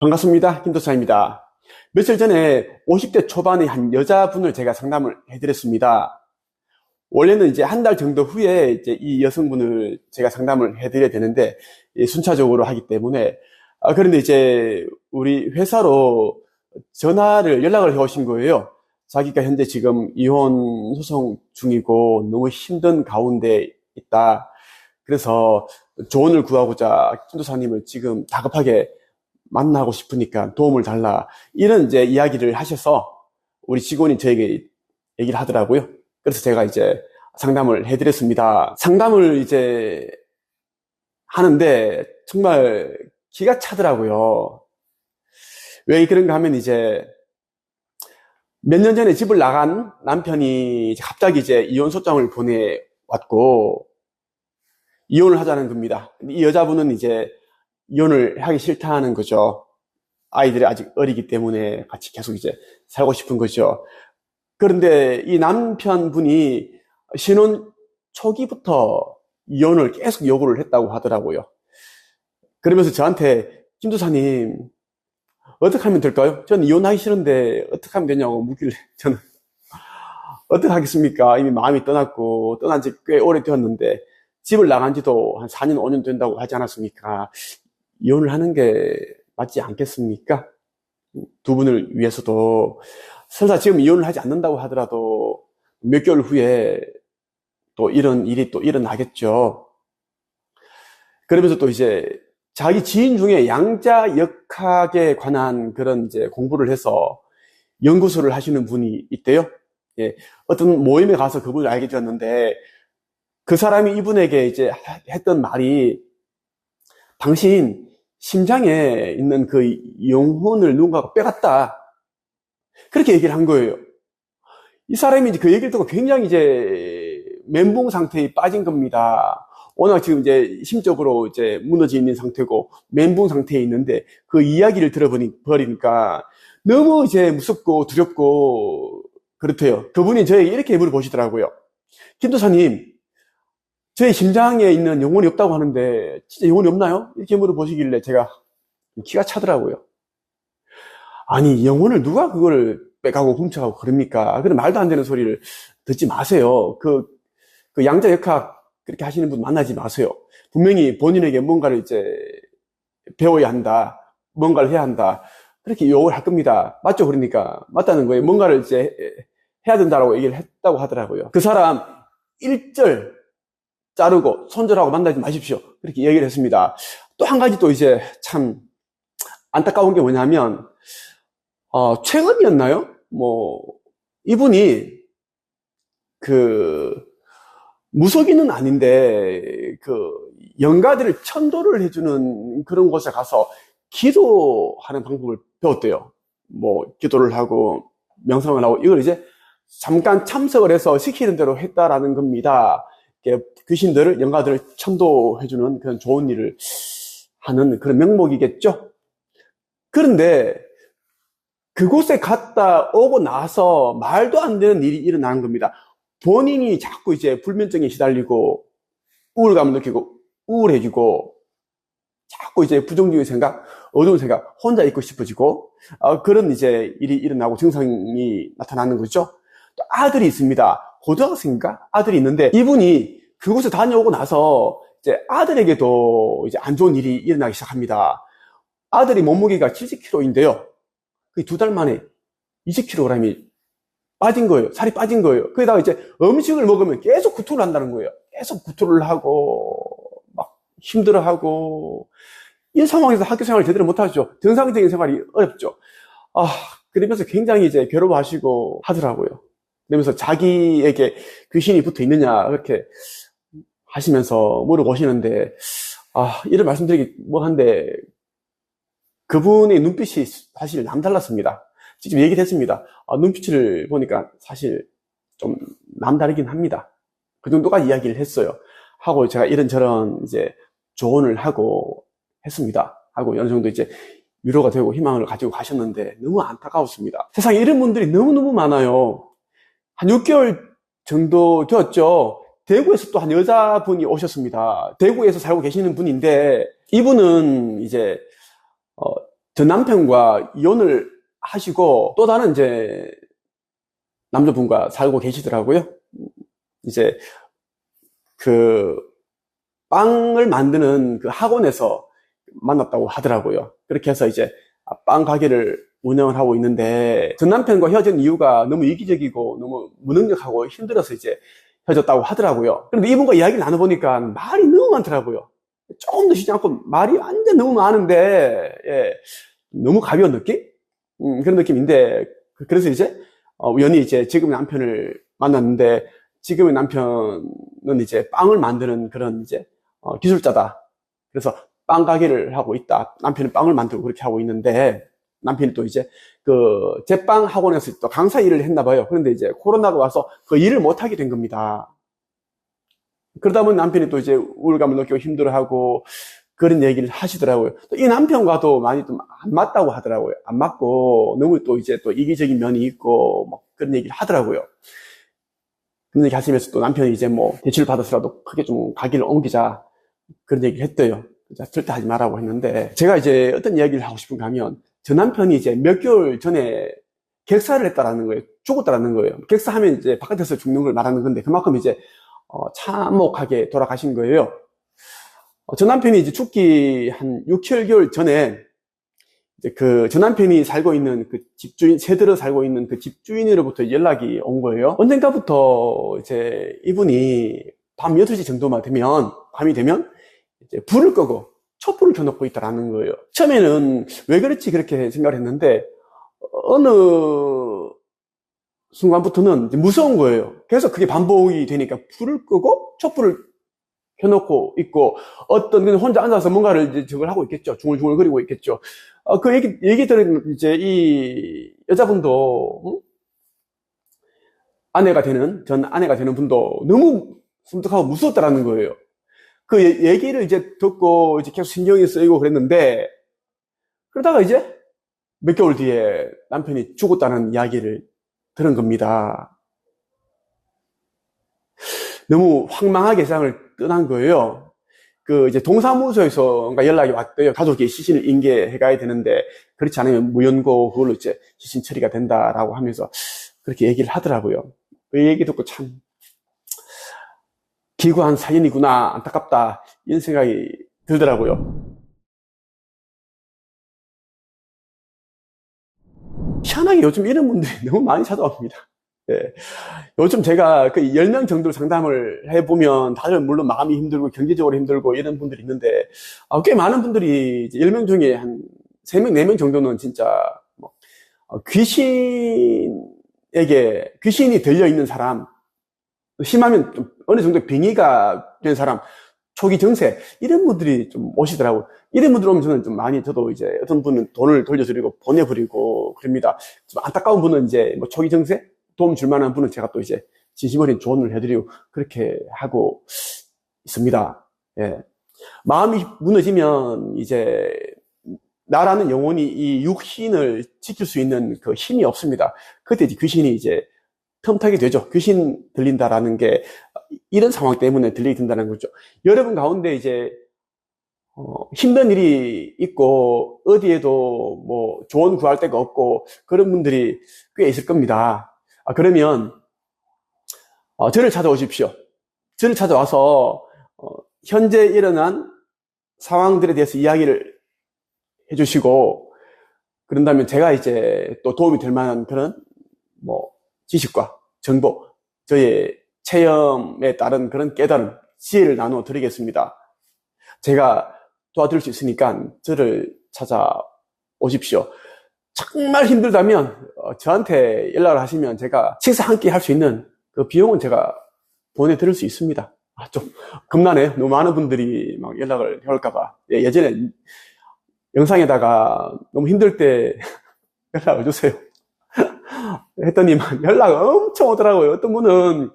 반갑습니다. 김도사입니다. 며칠 전에 50대 초반의 한 여자분을 제가 상담을 해드렸습니다. 원래는 이제 한 달 정도 후에 이제 이 여성분을 제가 상담을 해드려야 되는데, 순차적으로 하기 때문에, 그런데 이제 우리 회사로 연락을 해오신 거예요. 자기가 현재 지금 이혼 소송 중이고 너무 힘든 가운데 있다. 그래서 조언을 구하고자 김도사님을 지금 다급하게 만나고 싶으니까 도움을 달라. 이런 이제 이야기를 하셔서 우리 직원이 저에게 얘기를 하더라고요. 그래서 제가 이제 상담을 해드렸습니다. 상담을 이제 하는데 정말 기가 차더라고요. 왜 그런가 하면 이제 몇 년 전에 집을 나간 남편이 갑자기 이제 이혼 소장을 보내왔고 이혼을 하자는 겁니다. 이 여자분은 이제 이혼을 하기 싫다는 거죠. 아이들이 아직 어리기 때문에 같이 계속 이제 살고 싶은 거죠. 그런데 이 남편분이 신혼 초기부터 이혼을 계속 요구를 했다고 하더라고요. 그러면서 저한테 김도사님 어떻게 하면 될까요? 저는 이혼하기 싫은데 어떻게 하면 되냐고 묻길래 저는 어떻게 하겠습니까? 이미 마음이 떠났고 떠난 지 꽤 오래되었는데 집을 나간 지도 한 4년 5년 된다고 하지 않았습니까? 이혼을 하는 게 맞지 않겠습니까? 두 분을 위해서도. 설사 지금 이혼을 하지 않는다고 하더라도 몇 개월 후에 또 이런 일이 또 일어나겠죠. 그러면서 또 이제 자기 지인 중에 양자역학에 관한 그런 이제 공부를 해서 연구소를 하시는 분이 있대요. 예, 어떤 모임에 가서 그분을 알게 되었는데 그 사람이 이분에게 이제 했던 말이 당신 심장에 있는 그 영혼을 누군가가 빼갔다. 그렇게 얘기를 한 거예요. 이 사람이 이제 그 얘기를 듣고 굉장히 이제 멘붕 상태에 빠진 겁니다. 워낙 지금 이제 심적으로 이제 무너져 있는 상태고 멘붕 상태에 있는데 그 이야기를 들어버리니까 너무 이제 무섭고 두렵고 그렇대요. 그분이 저에게 이렇게 물어보시더라고요. 김도사님, 저의 심장에 있는 영혼이 없다고 하는데 진짜 영혼이 없나요? 이렇게 물어보시길래 제가 기가 차더라고요. 아니, 영혼을 누가 그걸 빼가고 훔쳐가고 그럽니까? 그런 말도 안 되는 소리를 듣지 마세요. 그 양자역학 그렇게 하시는 분 만나지 마세요. 분명히 본인에게 뭔가를 이제 배워야 한다. 뭔가를 해야 한다. 그렇게 요구를 할 겁니다. 맞죠? 그러니까 맞다는 거예요. 뭔가를 이제 해야 된다라고 얘기를 했다고 하더라고요. 그 사람 1절 자르고 손절하고 만나지 마십시오. 그렇게 얘기를 했습니다. 또 한 가지 또 이제 참 안타까운 게 뭐냐면 최근이었나요? 이분이 무속인은 아닌데 영가들을 천도를 해주는 그런 곳에 가서 기도하는 방법을 배웠대요. 기도를 하고 명상을 하고 이걸 이제 잠깐 참석을 해서 시키는 대로 했다라는 겁니다. 귀신들을, 영가들을 천도해주는 그런 좋은 일을 하는 그런 명목이겠죠? 그런데 그곳에 갔다 오고 나서 말도 안 되는 일이 일어나는 겁니다. 본인이 자꾸 이제 불면증에 시달리고 우울감을 느끼고 우울해지고 자꾸 이제 부정적인 생각, 어두운 생각, 혼자 있고 싶어지고 그런 이제 일이 일어나고 증상이 나타나는 거죠. 또 아들이 있습니다. 고등학생인가? 아들이 있는데 이분이 그곳에 다녀오고 나서 이제 아들에게도 이제 안 좋은 일이 일어나기 시작합니다. 아들이 몸무게가 70kg인데요. 그 2달 만에 20kg이 빠진 거예요. 살이 빠진 거예요. 거기다가 이제 음식을 먹으면 계속 구토를 한다는 거예요. 계속 구토를 하고 막 힘들어하고 이 상황에서 학교 생활을 제대로 못하죠. 정상적인 생활이 어렵죠. 그러면서 굉장히 이제 괴로워하시고 하더라고요. 그러면서 자기에게 귀신이 붙어 있느냐 그렇게 하시면서 물어보시는데 이런 말씀드리기 뭐한데 그분의 눈빛이 사실 남달랐습니다. 직접 얘기를 했습니다. 눈빛을 보니까 사실 좀 남다르긴 합니다. 그 정도가 이야기를 했어요. 하고 제가 이런저런 이제 조언을 하고 했습니다. 하고 어느 정도 이제 위로가 되고 희망을 가지고 가셨는데 너무 안타까웠습니다. 세상에 이런 분들이 너무너무 많아요. 한 6개월 정도 되었죠. 대구에서 또 한 여자분이 오셨습니다. 대구에서 살고 계시는 분인데 이분은 이제 전 남편과 이혼을 하시고 또 다른 이제 남자분과 살고 계시더라고요. 이제 그 빵을 만드는 그 학원에서 만났다고 하더라고요. 그렇게 해서 이제 빵 가게를 운영을 하고 있는데 전 남편과 헤어진 이유가 너무 이기적이고 너무 무능력하고 힘들어서 이제 헤어졌다고 하더라고요. 그런데 이분과 이야기를 나눠보니까 말이 너무 많더라고요. 조금도 쉬지 않고 말이 완전 너무 많은데 예, 너무 가벼운 느낌? 그런 느낌인데 그래서 이제 우연히 이제 지금의 남편을 만났는데 지금의 남편은 이제 빵을 만드는 그런 이제 기술자다. 그래서 빵 가게를 하고 있다. 남편은 빵을 만들고 그렇게 하고 있는데 남편이 또 이제 그 제빵 학원에서 또 강사 일을 했나 봐요. 그런데 이제 코로나가 와서 그 일을 못 하게 된 겁니다. 그러다 보니 남편이 또 이제 우울감을 느끼고 힘들어하고 그런 얘기를 하시더라고요. 또 이 남편과도 많이 좀 안 맞다고 하더라고요. 안 맞고 너무 또 이제 또 이기적인 면이 있고 뭐 그런 얘기를 하더라고요. 그런 얘기 하시면서 또 남편이 이제 뭐 대출을 받아서라도 크게 좀 가게를 옮기자 그런 얘기를 했대요. 절대 하지 말라고 했는데 제가 이제 어떤 이야기를 하고 싶은가 하면 저 남편이 이제 몇 개월 전에 객사를 했다라는 거예요. 죽었다라는 거예요. 객사하면 이제 바깥에서 죽는 걸 말하는 건데 그만큼 이제 참혹하게 돌아가신 거예요. 저 남편이 이제 죽기 한 6, 7개월 전에 이제 그 저 남편이 살고 있는 그 집주인, 새들어 살고 있는 그 집주인으로부터 연락이 온 거예요. 언젠가부터 이제 이분이 밤 8시 정도만 되면, 밤이 되면 이제 불을 끄고 촛불을 켜놓고 있다라는 거예요. 처음에는 왜 그렇지 그렇게 생각을 했는데 어느 순간부터는 이제 무서운 거예요. 그래서 그게 반복이 되니까 불을 끄고 촛불을 켜놓고 있고 어떤 그냥 혼자 앉아서 뭔가를 이제 저걸 하고 있겠죠. 중얼중얼거리고 있겠죠. 그 얘기 들은 이제 이 여자분도 전 아내가 되는 분도 너무 섬뜩하고 무서웠다라는 거예요. 그 얘기를 이제 듣고 이제 계속 신경이 쓰이고 그랬는데 그러다가 이제 몇 개월 뒤에 남편이 죽었다는 이야기를 들은 겁니다. 너무 황망하게 세상을 떠난 거예요. 그 이제 동사무소에서 연락이 왔대요. 가족이 시신을 인계해 가야 되는데 그렇지 않으면 무연고 그걸로 이제 시신 처리가 된다라고 하면서 그렇게 얘기를 하더라고요. 그 얘기 듣고 참 기구한 사연이구나, 안타깝다 이런 생각이 들더라고요. 희한하게 요즘 이런 분들이 너무 많이 찾아옵니다. 예. 요즘 제가 그 10명 정도 상담을 해보면 다들 물론 마음이 힘들고 경제적으로 힘들고 이런 분들이 있는데 꽤 많은 분들이 이제 10명 중에 한 3명, 4명 정도는 진짜 뭐 귀신이 들려있는 사람, 심하면 좀 어느 정도 빙의가 된 사람, 초기 증세 이런 분들이 좀 오시더라고요. 이런 분들 오면 저도 이제 어떤 분은 돈을 돌려드리고 보내버리고 그럽니다. 좀 안타까운 분은 이제 뭐 초기 증세 도움 줄 만한 분은 제가 또 이제 진심 어린 조언을 해드리고 그렇게 하고 있습니다. 예. 마음이 무너지면 이제 나라는 영혼이 이 육신을 지킬 수 있는 그 힘이 없습니다. 그때 이제 귀신이 이제 틈타게 되죠. 귀신 들린다라는 게 이런 상황 때문에 들리게 된다는 거죠. 여러분 가운데 이제 힘든 일이 있고 어디에도 뭐 조언 구할 데가 없고 그런 분들이 꽤 있을 겁니다. 그러면 저를 찾아오십시오. 저를 찾아와서 현재 일어난 상황들에 대해서 이야기를 해주시고 그런다면 제가 이제 또 도움이 될 만한 그런 뭐 지식과 정보, 저의 체험에 따른 그런 깨달음, 지혜를 나누어 드리겠습니다. 제가 도와드릴 수 있으니까 저를 찾아오십시오. 정말 힘들다면 저한테 연락을 하시면 제가 식사 한 끼 할 수 있는 그 비용은 제가 보내드릴 수 있습니다. 좀 겁나네요. 너무 많은 분들이 막 연락을 해올까봐. 예전에 영상에다가 너무 힘들 때 연락을 주세요. 했더니 막 연락 엄청 오더라고요. 어떤 분은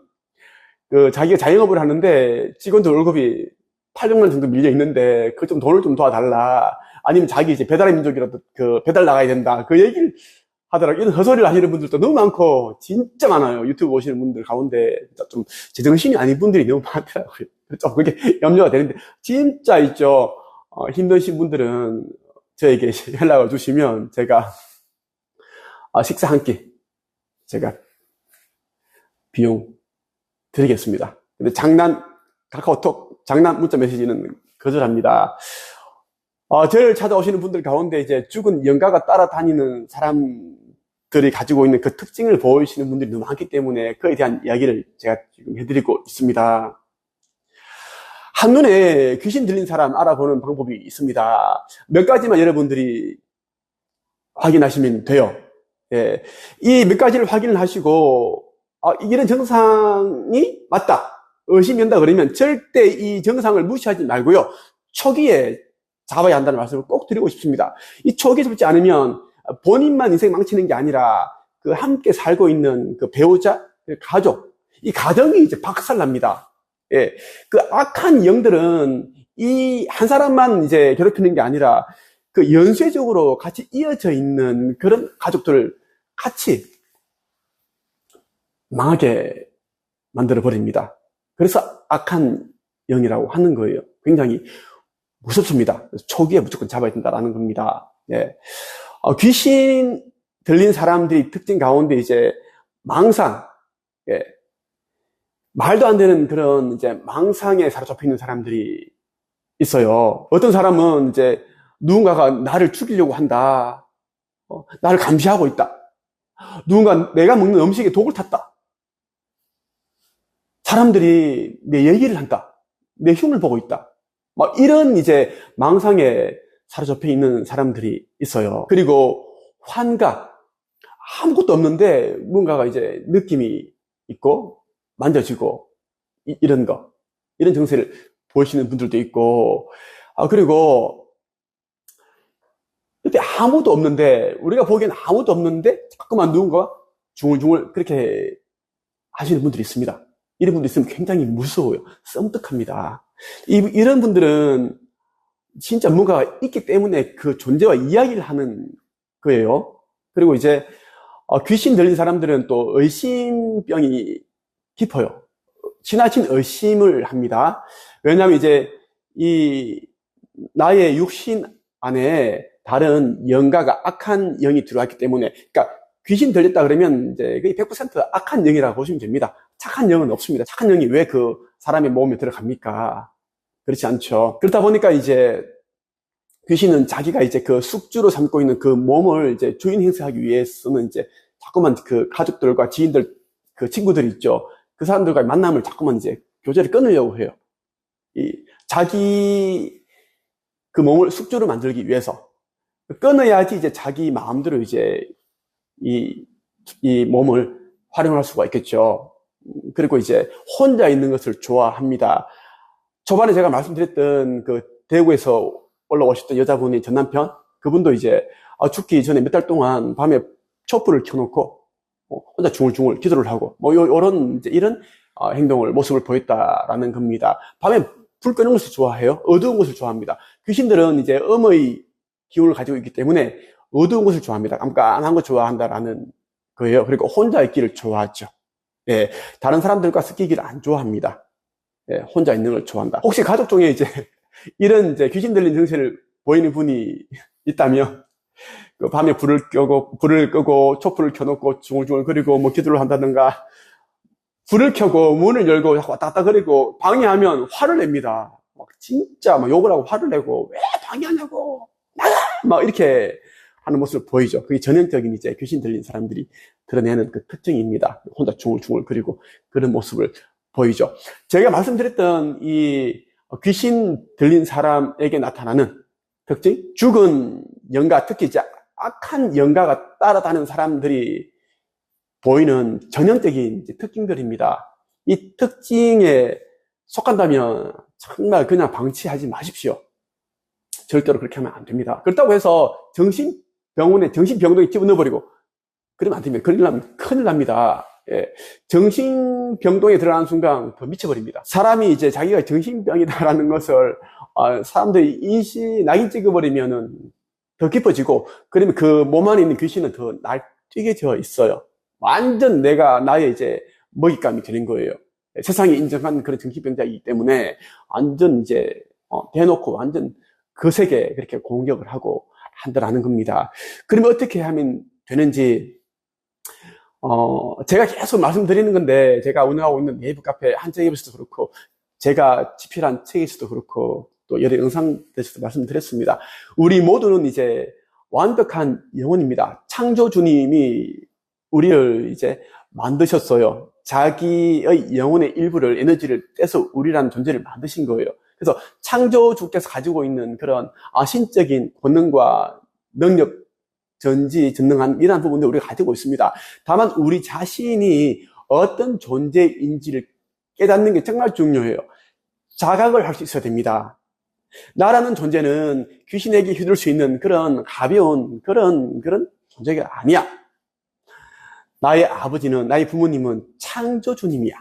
그 자기가 자영업을 하는데 직원들 월급이 800만 정도 밀려 있는데 그 좀 돈을 좀 도와달라. 아니면 자기 이제 배달의 민족이라도 그 배달 나가야 된다. 그 얘기를 하더라고요. 이런 헛소리를 하시는 분들도 너무 많고 진짜 많아요. 유튜브 보시는 분들 가운데 좀 제정신이 아닌 분들이 너무 많더라고요. 좀 그게 염려가 되는데 진짜 있죠. 힘드신 분들은 저에게 연락을 주시면 제가 식사 한 끼 제가 비용 드리겠습니다. 근데 카카오톡 장난 문자 메시지는 거절합니다. 저를 찾아오시는 분들 가운데 이제 죽은 영가가 따라다니는 사람들이 가지고 있는 그 특징을 보이시는 분들이 너무 많기 때문에 그에 대한 이야기를 제가 지금 해드리고 있습니다. 한눈에 귀신 들린 사람 알아보는 방법이 있습니다. 몇 가지만 여러분들이 확인하시면 돼요. 예. 이 몇 가지를 확인을 하시고, 이런 증상이 맞다, 의심이 된다 그러면 절대 이 증상을 무시하지 말고요. 초기에 잡아야 한다는 말씀을 꼭 드리고 싶습니다. 이 초기에 잡지 않으면 본인만 인생 망치는 게 아니라 그 함께 살고 있는 그 배우자, 그 가족, 이 가정이 이제 박살납니다. 예. 그 악한 영들은 이 한 사람만 이제 괴롭히는 게 아니라 그 연쇄적으로 같이 이어져 있는 그런 가족들을 같이 망하게 만들어 버립니다. 그래서 악한 영이라고 하는 거예요. 굉장히 무섭습니다. 초기에 무조건 잡아야 된다라는 겁니다. 예. 귀신 들린 사람들이 특징 가운데 이제 망상, 예. 말도 안 되는 그런 이제 망상에 사로잡혀 있는 사람들이 있어요. 어떤 사람은 이제 누군가가 나를 죽이려고 한다. 나를 감시하고 있다. 누군가 내가 먹는 음식에 독을 탔다. 사람들이 내 얘기를 한다. 내 흉을 보고 있다. 막 이런 이제 망상에 사로잡혀 있는 사람들이 있어요. 그리고 환각. 아무것도 없는데 뭔가가 이제 느낌이 있고 만져지고 이런 거. 이런 증세를 보이시는 분들도 있고, 그리고 그때 아무도 없는데, 우리가 보기엔 아무도 없는데 자꾸만 누군가 중얼중얼 그렇게 하시는 분들이 있습니다. 이런 분들 있으면 굉장히 무서워요. 섬뜩합니다. 이런 분들은 진짜 뭔가 있기 때문에 그 존재와 이야기를 하는 거예요. 그리고 이제 귀신 들린 사람들은 또 의심병이 깊어요. 지나친 의심을 합니다. 왜냐하면 이제 나의 육신 안에 다른 영가가 악한 영이 들어왔기 때문에, 그러니까 귀신 들렸다 그러면 이제 거의 100% 악한 영이라고 보시면 됩니다. 착한 영은 없습니다. 착한 영이 왜 그 사람의 몸에 들어갑니까? 그렇지 않죠. 그렇다 보니까 이제 귀신은 자기가 이제 그 숙주로 삼고 있는 그 몸을 이제 주인 행세하기 위해서는 이제 자꾸만 그 가족들과 지인들, 그 친구들 있죠. 그 사람들과의 만남을 자꾸만 이제 교제를 끊으려고 해요. 자기 그 몸을 숙주로 만들기 위해서 끊어야지 이제 자기 마음대로 이제 이 몸을 활용할 수가 있겠죠. 그리고 이제 혼자 있는 것을 좋아합니다. 초반에 제가 말씀드렸던 그 대구에서 올라오셨던 여자분이 전 남편, 그분도 이제 죽기 전에 몇 달 동안 밤에 촛불을 켜놓고 혼자 중얼중얼 기도를 하고 이런 행동을, 모습을 보였다라는 겁니다. 밤에 불 끄는 것을 좋아해요. 어두운 것을 좋아합니다. 귀신들은 이제 음의 기운을 가지고 있기 때문에 어두운 것을 좋아합니다. 깜깜한 것 좋아한다라는 거예요. 그리고 혼자 있기를 좋아하죠. 예, 다른 사람들과 섞이기를 안 좋아합니다. 예, 혼자 있는 걸 좋아한다. 혹시 가족 중에 이제 이런 이제 귀신 들린 증세를 보이는 분이 있다면, 그 밤에 불을 끄고 촛불을 켜놓고 중얼중얼 거리고 기도를 한다든가, 불을 켜고 문을 열고 왔다 갔다 거리고 방해하면 화를 냅니다. 진짜 욕을 하고 화를 내고, 왜 방해하냐고, 나가! 막 이렇게 하는 모습을 보이죠. 그게 전형적인 이제 귀신 들린 사람들이 드러내는 그 특징입니다. 혼자 중얼중얼 거리고 그런 모습을 보이죠. 제가 말씀드렸던 이 귀신 들린 사람에게 나타나는 특징, 죽은 영가, 특히 이제 악한 영가가 따라다니는 사람들이 보이는 전형적인 특징들입니다. 이 특징에 속한다면 정말 그냥 방치하지 마십시오. 절대로 그렇게 하면 안 됩니다. 그렇다고 해서 정신병원에 정신병동에 집어넣어버리고 그러면 안 됩니다. 그러려면 큰일 납니다. 예. 정신병동에 들어가는 순간 더 미쳐버립니다. 사람이 이제 자기가 정신병이다라는 것을 사람들이 낙인 찍어버리면은 더 깊어지고, 그러면 그 몸 안에 있는 귀신은 더 날뛰게져 있어요. 완전 나의 이제 먹잇감이 되는 거예요. 세상이 인정한 그런 정신병자이기 때문에 완전 이제 대놓고 완전 거세게 그렇게 공격을 하고 한다라는 겁니다. 그러면 어떻게 하면 되는지, 제가 계속 말씀드리는 건데, 제가 운영하고 있는 네이버 카페 한정앱에서도 그렇고, 제가 집필한 책에서도 그렇고, 또 여러 영상에서도 말씀드렸습니다. 우리 모두는 이제 완벽한 영혼입니다. 창조주님이 우리를 이제 만드셨어요. 자기의 영혼의 일부를, 에너지를 떼서 우리라는 존재를 만드신 거예요. 그래서 창조주께서 가지고 있는 그런 신적인 권능과 능력, 전지전능한 이러한 부분들 우리가 가지고 있습니다. 다만 우리 자신이 어떤 존재인지를 깨닫는 게 정말 중요해요. 자각을 할 수 있어야 됩니다. 나라는 존재는 귀신에게 휘둘 수 있는 그런 가벼운 그런 존재가 아니야. 나의 아버지는, 나의 부모님은 창조주님이야.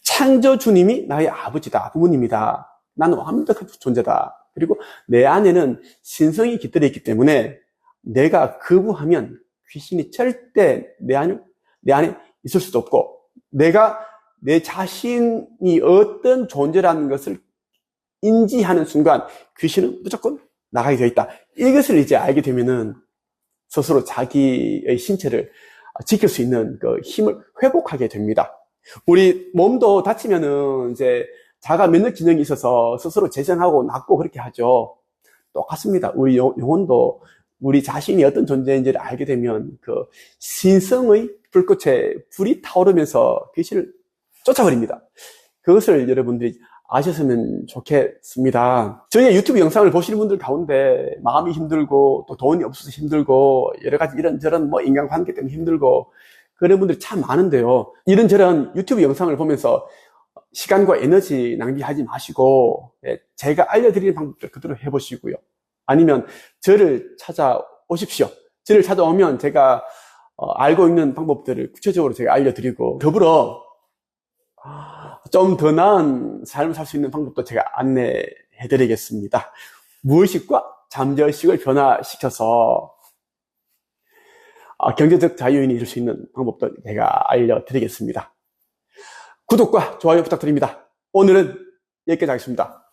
창조주님이 나의 아버지다, 부모님이다. 나는 완벽한 존재다. 그리고 내 안에는 신성이 깃들어 있기 때문에 내가 거부하면 귀신이 절대 내 안에 있을 수도 없고, 내가 내 자신이 어떤 존재라는 것을 인지하는 순간 귀신은 무조건 나가게 되어 있다. 이것을 이제 알게 되면은 스스로 자기의 신체를 지킬 수 있는 그 힘을 회복하게 됩니다. 우리 몸도 다치면은 이제 자가 면역 기능이 있어서 스스로 재생하고 낫고 그렇게 하죠. 똑같습니다. 우리 영혼도 우리 자신이 어떤 존재인지를 알게 되면 그 신성의 불꽃에 불이 타오르면서 귀신을 쫓아버립니다. 그것을 여러분들이 아셨으면 좋겠습니다. 저희 유튜브 영상을 보시는 분들 가운데 마음이 힘들고 또 돈이 없어서 힘들고 여러 가지 이런저런 뭐 인간관계 때문에 힘들고 그런 분들이 참 많은데요. 이런저런 유튜브 영상을 보면서 시간과 에너지 낭비하지 마시고 제가 알려드리는 방법들 그대로 해보시고요. 아니면 저를 찾아오십시오. 저를 찾아오면 제가 알고 있는 방법들을 구체적으로 제가 알려드리고 더불어 좀 더 나은 삶을 살 수 있는 방법도 제가 안내해드리겠습니다. 무의식과 잠재의식을 변화시켜서 경제적 자유인이 될 수 있는 방법도 제가 알려드리겠습니다. 구독과 좋아요 부탁드립니다. 오늘은 여기까지 하겠습니다.